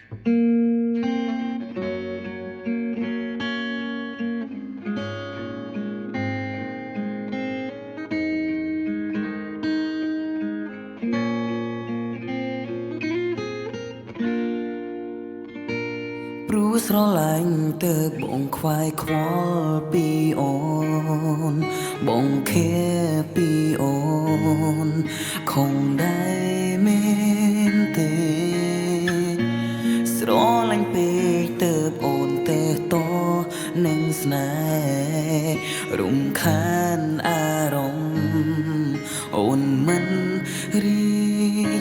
ព្រោះស្រឡាញ់ទើបបងខ្វាយខ្វល់ពីអូនបងខែពីអូនคงได้មែនទេស្រឡាញ់ពេកទើបអូនទេតនឹងស្នេហ៍រំខានអារម្មណ៍អូនមិនរី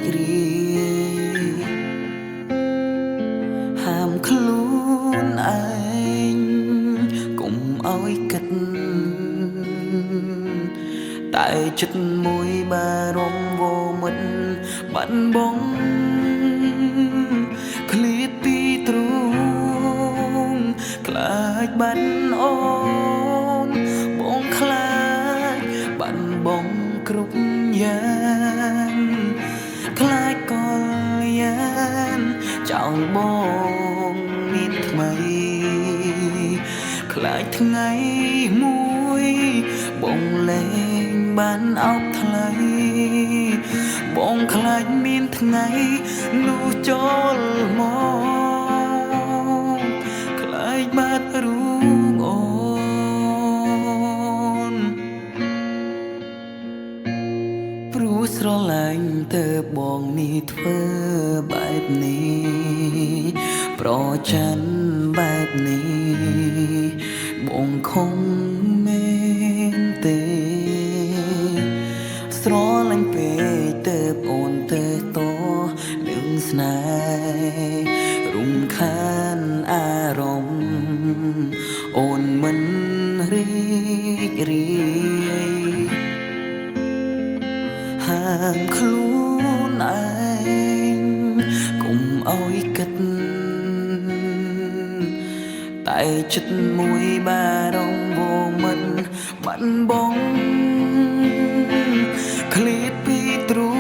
ករាយហាមខ្លួនឯងកុំឲ្យគិតតែចិត្តមួយបារម្ភវមិនបាត់បង់ឃ្លាតពីទ្រូងខ្លាចបាត់អូនបងខ្លាចបាត់បង់គ្រប់យ៉ាងខ្លាចកលយានចោលបងមានថ្មីខ្លាចថ្ងៃមួយបងលែងបានអោបថ្លៃបងខ្លាចមានថ្ងៃនោះចូលមកខ្លាចបាត់រូបអូនព្រោះស្រឡាញ់ទើបបងនេះធ្វើបែបនេះប្រច័ណ្ឌបែបនេះបងคงមែនទេស្រឡាញ់ពេកទើបអូនទៅតនឹងស្នេហ៍រំខានអារម្មណ៍អូនមិនរីករាយហាមខ្លួនឯងកុំឲ្យគិតតែចិត្តមួយបារម្ភវមិនបាត់បង់ឃ្លាតពីទ្រូ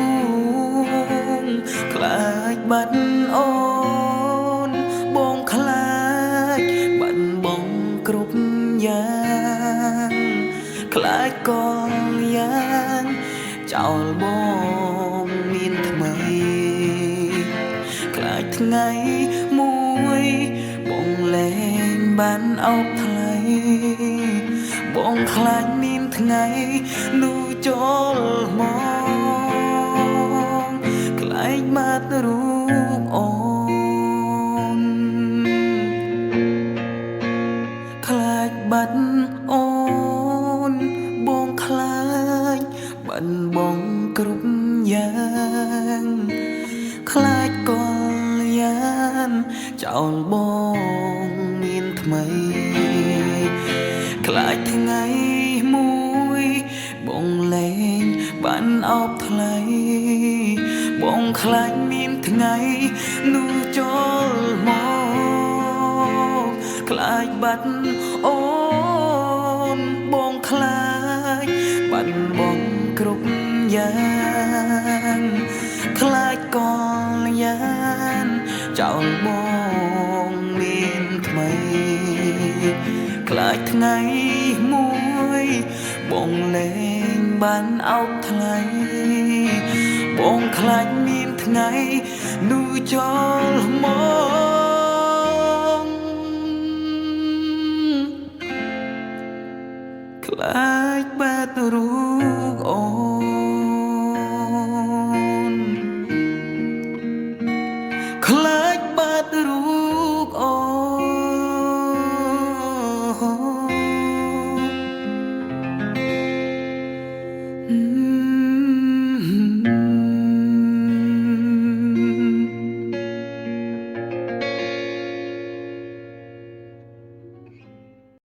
ងខ្លាចបាត់អូនបងខ្លាចបាត់បង់គ្រប់យ៉ាងខ្លាចកលយ៉ាងចោលបងមានថ្មីខ្លាចថ្ងៃមួយបងលែងបានអោបថ្លៃបងខ្លាចមានថ្ងៃនោះចូលមកខ្លាចបាត់រូបអូនខ្លាចបាត់អូនបងខ្លាចបាត់បង់គ្រប់យ៉ាងខ្លាចកលយានចោលបងមានថ្មីខ្លាចថ្ងៃមួយបងលែងបានអោបថ្លៃបងខ្លាចមានថ្ងៃនោះចូលមកខ្លាចបាត់អូនបងខ្លាចបាត់បង់គ្រប់យ៉ាងខ្លាចកលយានចោលបងមានថ្មីខ្លាចថ្ងៃមួយបងលែងបានអោបថ្លៃបងខ្លាចមានថ្ងៃនោះចូល